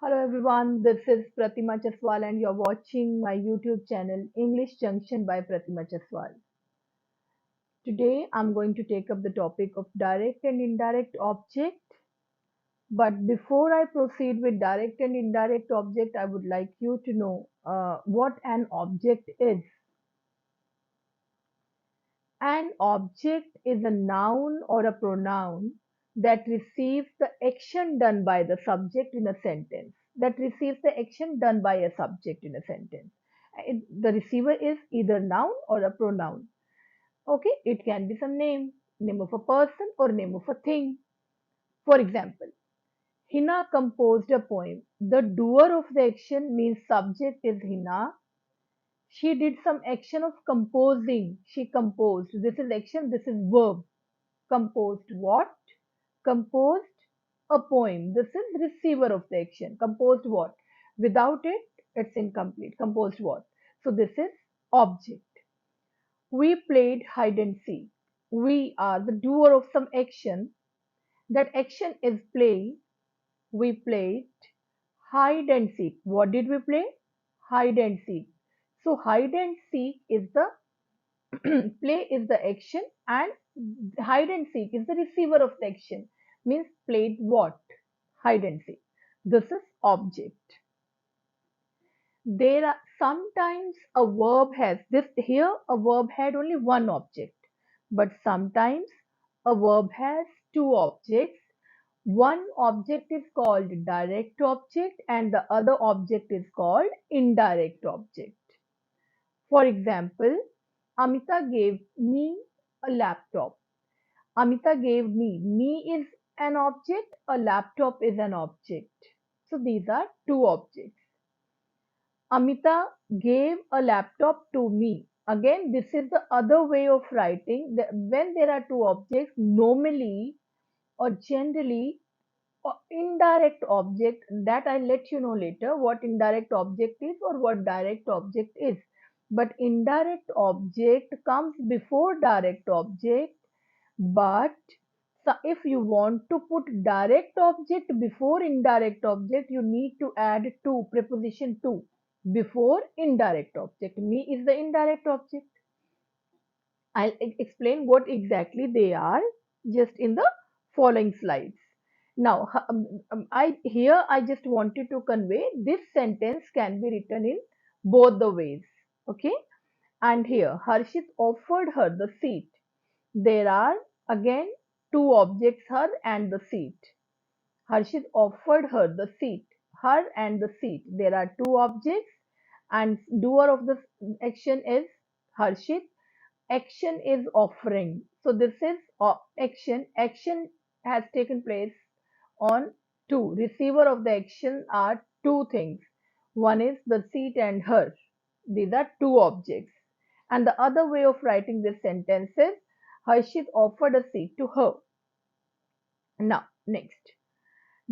Hello everyone, this is Pratima Chaswal and you're watching my YouTube channel English Junction by Pratima Chaswal. Today I'm going to take up the topic of direct and indirect object. But before I proceed with direct and indirect object, I would like you to know what an object is. An object is a noun or a pronoun that receives the action done by the subject in a sentence. That receives the action done by a subject in a sentence. The receiver is either noun or a pronoun. Okay, it can be some name of a person or name of a thing. For example, Hina composed a poem. The doer of the action means subject is Hina. She did some action of composing. She composed. This is action, this is verb. Composed what? Composed a poem. This is receiver of the action. Composed what? Without it, it's incomplete. Composed what? So this is object. We played hide and seek. We are the doer of some action. That action is play. We played hide and seek. What did we play? Hide and seek. So hide and seek is the play is the action and hide and seek is the receiver of the action. Means played what? Hide and seek. This is object. There are sometimes a verb has this here a verb had only one object, but sometimes a verb has two objects. One object is called direct object and the other object is called indirect object. For example, Amita gave me a laptop. Amita gave me. Me is an object, a laptop is an object. So these are two objects. Amita gave a laptop to me. Again, this is the other way of writing. When there are two objects, normally or generally, indirect object, that I'll let you know later what indirect object is or what direct object is. But indirect object comes before direct object, but so if you want to put direct object before indirect object, you need to add to, preposition to, before indirect object. Me is the indirect object. I'll explain what exactly they are just in the following slides. Now, I just wanted to convey this sentence can be written in both the ways. Okay, and here Harshit offered her the seat. There are again two objects, her and the seat. Harshit offered her the seat. Her and the seat. There are two objects and doer of the action is Harshit. Action is offering. So this is action. Action has taken place on two. Receiver of the action are two things. One is the seat and her. These are two objects. And the other way of writing this sentence is Harshit offered a seat to her. Now, next.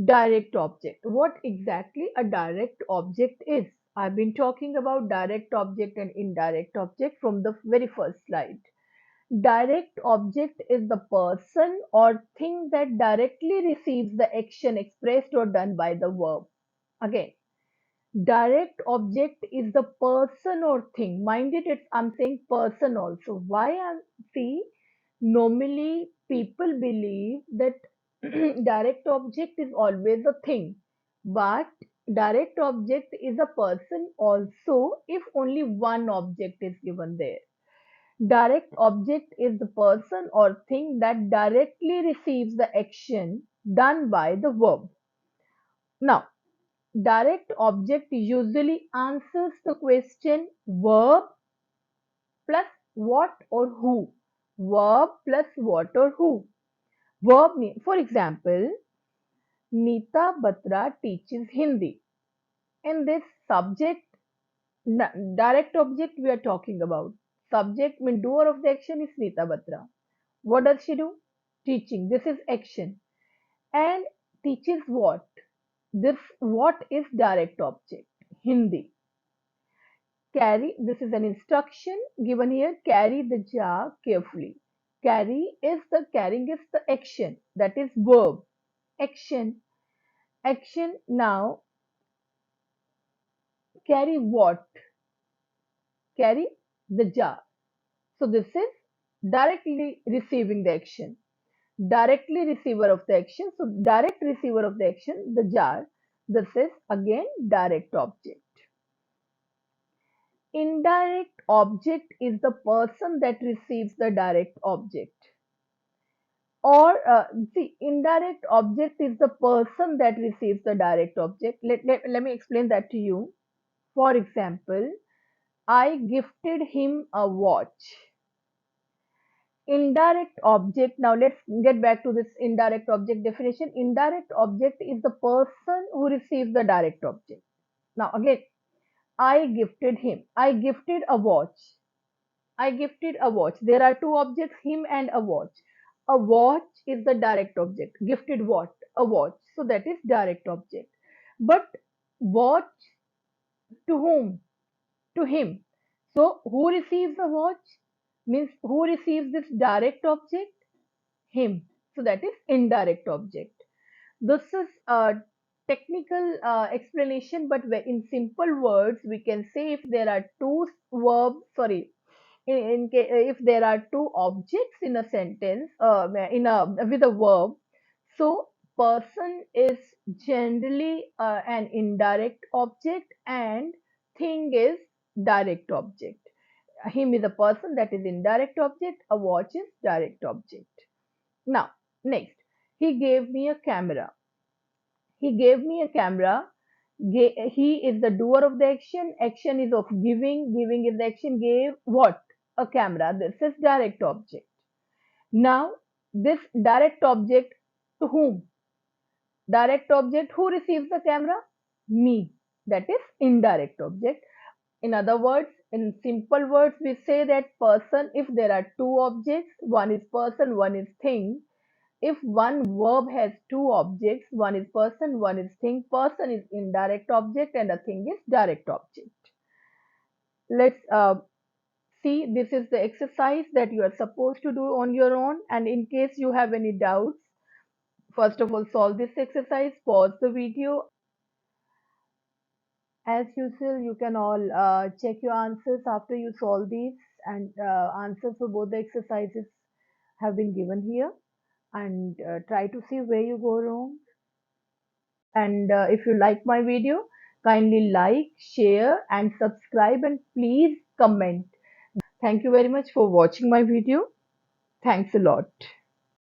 Direct object. What exactly a direct object is? I've been talking about direct object and indirect object from the very first slide. Direct object is the person or thing that directly receives the action expressed or done by the verb. Again, direct object is the person or thing. Mind it, I'm saying person also. Why I'm see normally people believe that direct object is always a thing, but direct object is a person also if only one object is given there. Direct object is the person or thing that directly receives the action done by the verb. Now, direct object usually answers the question verb plus what or who. Verb plus what or who. Verb mean, for example, Neeta Batra teaches Hindi. In this subject, direct object we are talking about. Subject mean doer of the action is Neeta Batra. What does she do? Teaching. This is action. And teaches what? This what is direct object? Hindi. Carry, this is an instruction given here. Carry the jar carefully. Carrying is the action. That is verb. Action. Action now. Carry what? Carry the jar. So this is directly receiving the action. Directly receiver of the action. So direct receiver of the action, the jar. This is again direct object. Indirect object is the person that receives the direct object. Or see, indirect object is the person that receives the direct object. Let me explain that to you. For example, I gifted him a watch. Indirect object. Now let's get back to this indirect object definition. Indirect object is the person who receives the direct object. Now again, I gifted him. I gifted a watch. I gifted a watch. There are two objects, him and a watch. A watch is the direct object. Gifted what? A watch. So that is direct object. But watch to whom? To him. So who receives the watch? Means who receives this direct object? Him. So that is indirect object. This is a technical explanation, but in simple words, we can say if there are two verbs, sorry, if there are two objects in a sentence, in a with a verb, so person is generally an indirect object and thing is direct object. Him is a person, that is indirect object. A watch is direct object. Now, next, he gave me a camera. He gave me a camera. He is the doer of the action. Action is of giving. Giving is the action. Gave what? A camera. This is direct object. Now, this direct object to whom? Direct object who receives the camera? Me. That is indirect object. In other words, in simple words, we say that person, if there are two objects, one is person, one is thing. If one verb has two objects, one is person, one is thing, person is indirect object and a thing is direct object. Let's see, this is the exercise that you are supposed to do on your own. And in case you have any doubts, first of all, solve this exercise, pause the video. As usual, you can all check your answers after you solve these, and answers for both the exercises have been given here, and try to see where you go wrong. And if you like my video, kindly like, share and subscribe, and please comment. Thank you very much for watching my video. Thanks a lot.